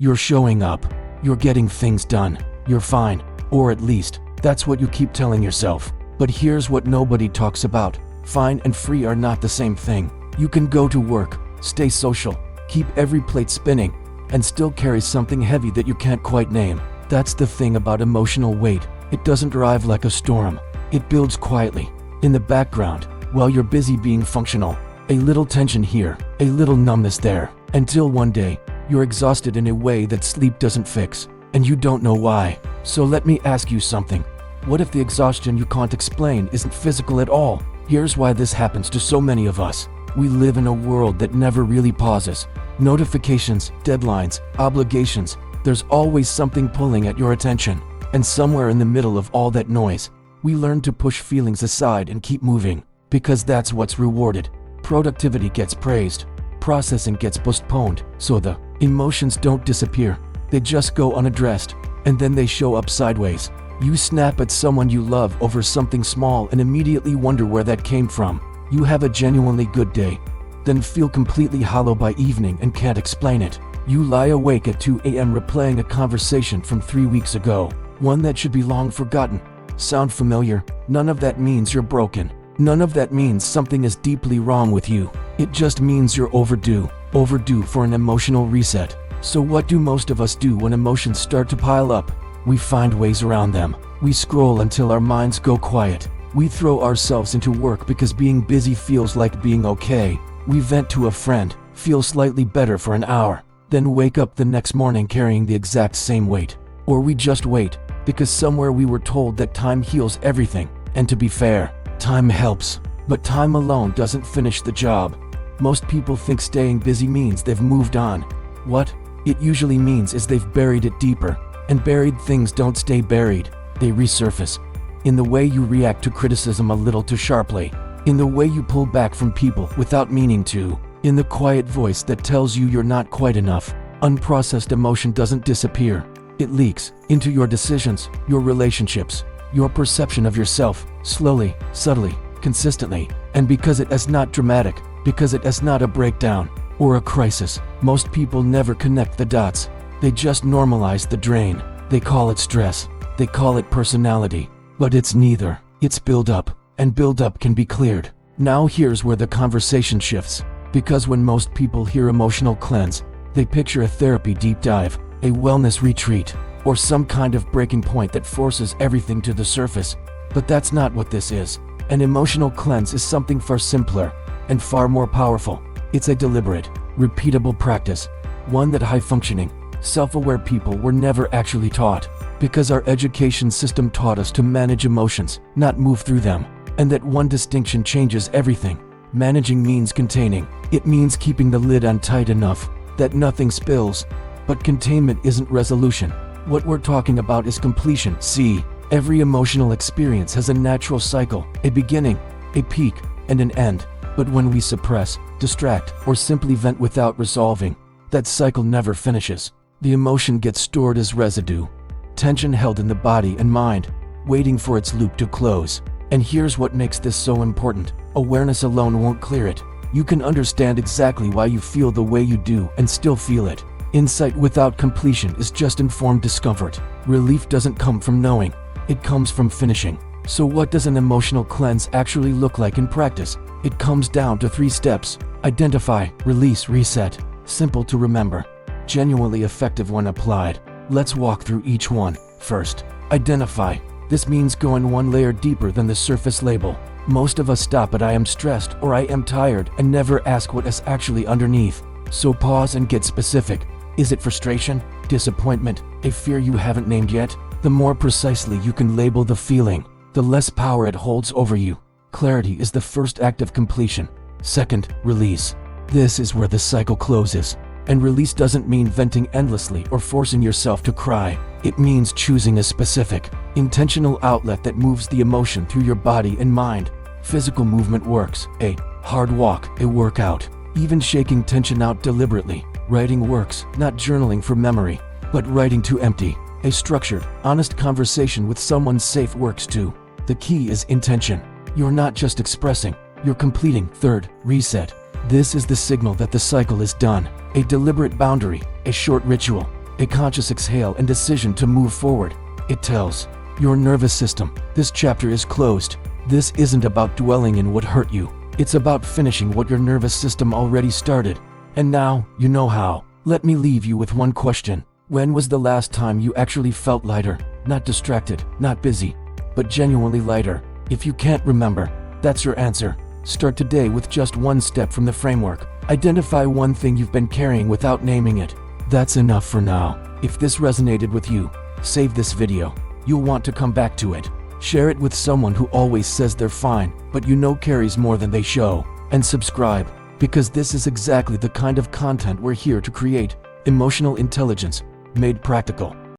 You're showing up. You're getting things done. You're fine. Or at least, that's what you keep telling yourself. But here's what nobody talks about. Fine and free are not the same thing. You can go to work, stay social, keep every plate spinning, and still carry something heavy that you can't quite name. That's the thing about emotional weight. It doesn't arrive like a storm. It builds quietly, in the background, while you're busy being functional. A little tension here, a little numbness there, until one day, you're exhausted in a way that sleep doesn't fix, and you don't know why. So let me ask you something. What if the exhaustion you can't explain isn't physical at all? Here's why this happens to so many of us. We live in a world that never really pauses. Notifications, deadlines, obligations. There's always something pulling at your attention. And somewhere in the middle of all that noise, we learn to push feelings aside and keep moving. Because that's what's rewarded. Productivity gets praised. Processing gets postponed. So the emotions don't disappear. They just go unaddressed. And then they show up sideways. You snap at someone you love over something small and immediately wonder where that came from. You have a genuinely good day, then feel completely hollow by evening and can't explain it. You lie awake at 2 a.m. replaying a conversation from 3 weeks ago, one that should be long forgotten. Sound familiar? None of that means you're broken. None of that means something is deeply wrong with you. It just means you're overdue for an emotional reset. So what do most of us do when emotions start to pile up? We find ways around them. We scroll until our minds go quiet. We throw ourselves into work because being busy feels like being okay. We vent to a friend, feel slightly better for an hour, then wake up the next morning carrying the exact same weight. Or we just wait, because somewhere we were told that time heals everything. And to be fair, time helps. But time alone doesn't finish the job. Most people think staying busy means they've moved on. What it usually means is they've buried it deeper. And buried things don't stay buried, they resurface. In the way you react to criticism a little too sharply. In the way you pull back from people without meaning to. In the quiet voice that tells you you're not quite enough. Unprocessed emotion doesn't disappear. It leaks into your decisions, your relationships, your perception of yourself, slowly, subtly, consistently. And because it is not dramatic, because it is not a breakdown or a crisis, most people never connect the dots. They just normalize the drain. They call it stress. They call it personality. But it's neither. It's build-up, and build-up can be cleared. Now here's where the conversation shifts. Because when most people hear emotional cleanse, they picture a therapy deep dive, a wellness retreat, or some kind of breaking point that forces everything to the surface. But that's not what this is. An emotional cleanse is something far simpler and far more powerful. It's a deliberate, repeatable practice, one that high-functioning, self-aware people were never actually taught, because our education system taught us to manage emotions, not move through them. And that one distinction changes everything. Managing means containing. It means keeping the lid on tight enough that nothing spills. But containment isn't resolution. What we're talking about is completion. See, every emotional experience has a natural cycle, a beginning, a peak, and an end. But when we suppress, distract, or simply vent without resolving, that cycle never finishes. The emotion gets stored as residue, tension held in the body and mind, waiting for its loop to close. And here's what makes this so important. Awareness alone won't clear it. You can understand exactly why you feel the way you do and still feel it. Insight without completion is just informed discomfort. Relief doesn't come from knowing. It comes from finishing. So what does an emotional cleanse actually look like in practice? It comes down to 3 steps. Identify, release, reset. Simple to remember. Genuinely effective when applied. Let's walk through each one. First, identify. This means going one layer deeper than the surface label. Most of us stop at I am stressed or I am tired and never ask what is actually underneath. So pause and get specific. Is it frustration, disappointment, a fear you haven't named yet? The more precisely you can label the feeling, the less power it holds over you. Clarity is the first act of completion. Second, release. This is where the cycle closes. And release doesn't mean venting endlessly or forcing yourself to cry. It means choosing a specific, intentional outlet that moves the emotion through your body and mind. Physical movement works. A hard walk, a workout. Even shaking tension out deliberately. Writing works, not journaling for memory, but writing to empty. A structured, honest conversation with someone safe works too. The key is intention. You're not just expressing, you're completing. Third, reset. This is the signal that the cycle is done. A deliberate boundary, a short ritual, a conscious exhale and decision to move forward. It tells your nervous system, this chapter is closed. This isn't about dwelling in what hurt you. It's about finishing what your nervous system already started. And now, you know how. Let me leave you with one question. When was the last time you actually felt lighter? Not distracted, not busy, but genuinely lighter. If you can't remember, that's your answer. Start today with just one step from the framework. Identify one thing you've been carrying without naming it. That's enough for now. If this resonated with you, save this video. You'll want to come back to it. Share it with someone who always says they're fine, but you know carries more than they show. And subscribe, because this is exactly the kind of content we're here to create. Emotional intelligence, made practical.